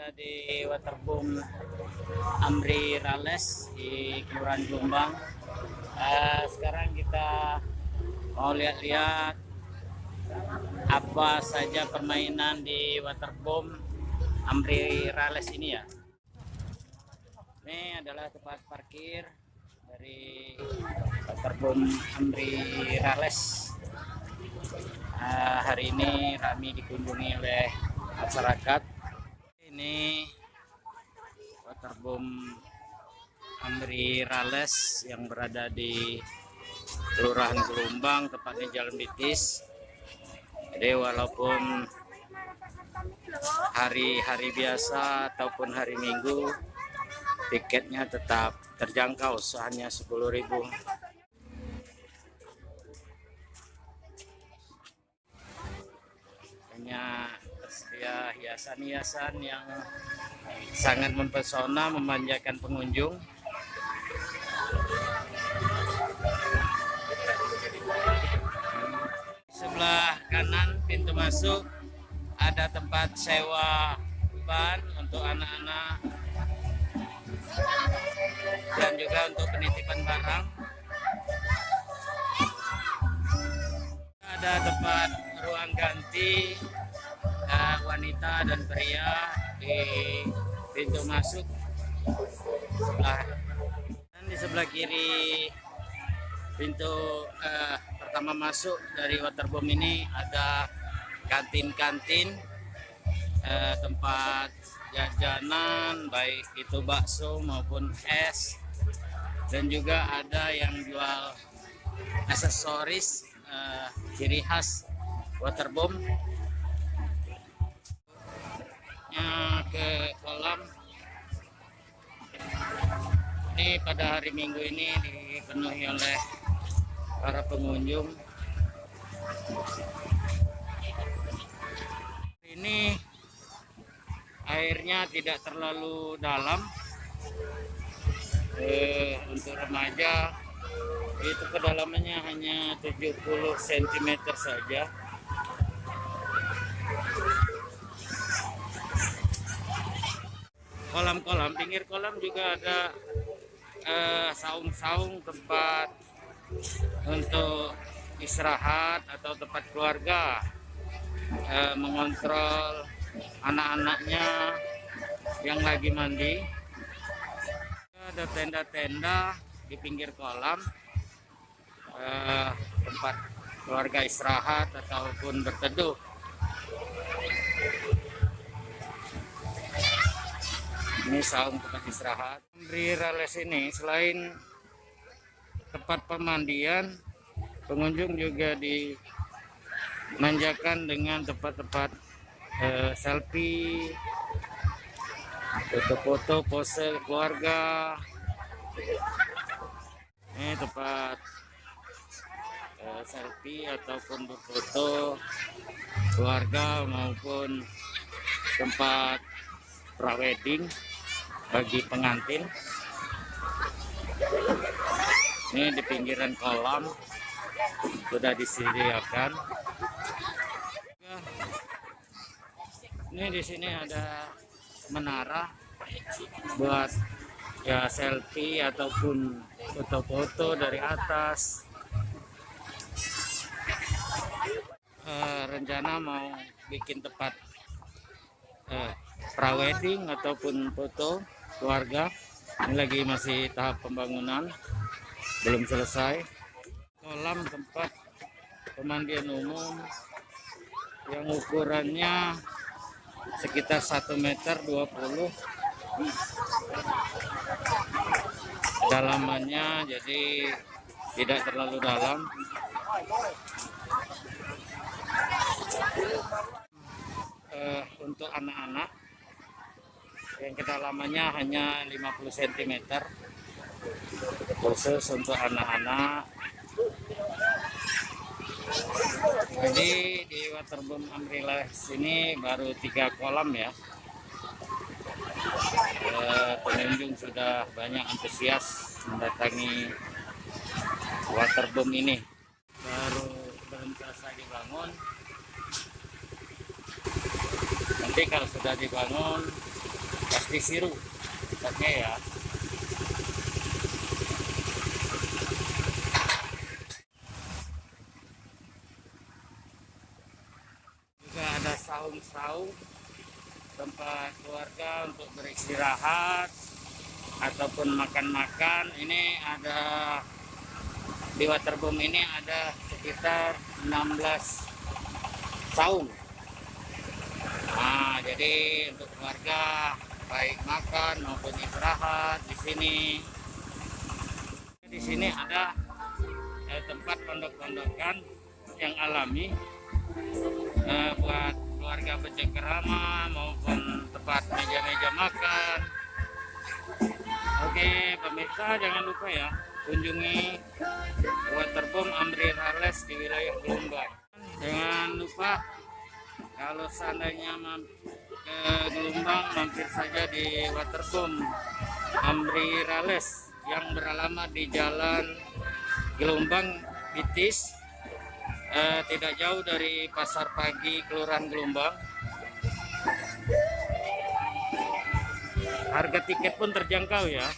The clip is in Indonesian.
berada di Waterboom Amri Rales di Kelurahan Jombang. Sekarang kita mau lihat-lihat apa saja permainan di Waterboom Amri Rales ini ya. Ini adalah tempat parkir dari Waterboom Amri Rales. Hari ini ramai dikunjungi oleh masyarakat. Ini Waterboom Amri Rales yang berada di Kelurahan Jombang, tepatnya Jalan Bitis. Jadi walaupun hari-hari biasa ataupun hari Minggu, tiketnya tetap terjangkau, hanya 10.000. Hanya tersedia hiasan-hiasan yang sangat mempesona, memanjakan pengunjung. Sebelah kanan pintu masuk ada tempat sewa ban untuk anak-anak dan juga untuk penitipan barang. Ada tempat ruang ganti wanita dan pria di pintu masuk sebelah, dan di sebelah kiri pintu pertama masuk dari Waterboom ini ada kantin-kantin, tempat jajanan baik itu bakso maupun es, dan juga ada yang jual aksesoris ciri khas Waterboom. Ke kolam ini pada hari Minggu ini dipenuhi oleh para pengunjung. Ini airnya tidak terlalu dalam, untuk remaja itu kedalamannya hanya 70 cm saja. Kolam-kolam, pinggir kolam juga ada saung-saung tempat untuk istirahat atau tempat keluarga mengontrol anak-anaknya yang lagi mandi. Ada tenda-tenda di pinggir kolam, tempat keluarga istirahat ataupun berteduh. Ini saung tempat istirahat. Amri Rales ini selain tempat pemandian, pengunjung juga dimanjakan dengan tempat-tempat selfie, foto-foto, pose keluarga. Ini tempat selfie ataupun berfoto keluarga maupun tempat prawedding bagi pengantin. Ini di pinggiran kolam sudah disediakan. Ini di sini ada menara buat ya selfie ataupun foto-foto dari atas. Rencana mau bikin tempat prawedding ataupun foto keluarga. Ini lagi masih tahap pembangunan, belum selesai. Kolam tempat pemandian umum yang ukurannya sekitar 1,20 meter, dalamannya, jadi tidak terlalu dalam. Untuk anak-anak yang kedalamannya hanya 50 cm, khusus untuk anak-anak. Jadi di Waterboom Amri Rales ini baru 3 kolam ya. Pengunjung sudah banyak antusias mendatangi Waterboom ini. Belum selesai dibangun. Nanti kalau sudah dibangun pasti siru tempatnya ya. Juga ada saung-saung tempat keluarga untuk beristirahat ataupun makan-makan. Ini ada di waterboom ini ada sekitar 16 saung. Nah, jadi untuk keluarga baik makan maupun istirahat di sini. Di sini ada tempat pondok-pondokan yang alami buat keluarga bercengkerama maupun tempat meja-meja makan. Oke pemirsa, jangan lupa ya kunjungi waterboom Amri Rales di wilayah Gelombang. Jangan lupa kalau seandainya ke Gelombang, mampir saja di waterboom Amri Rales yang beralamat di Jalan Gelombang Bitis, tidak jauh dari Pasar Pagi Kelurahan Gelombang. Harga tiket pun terjangkau ya.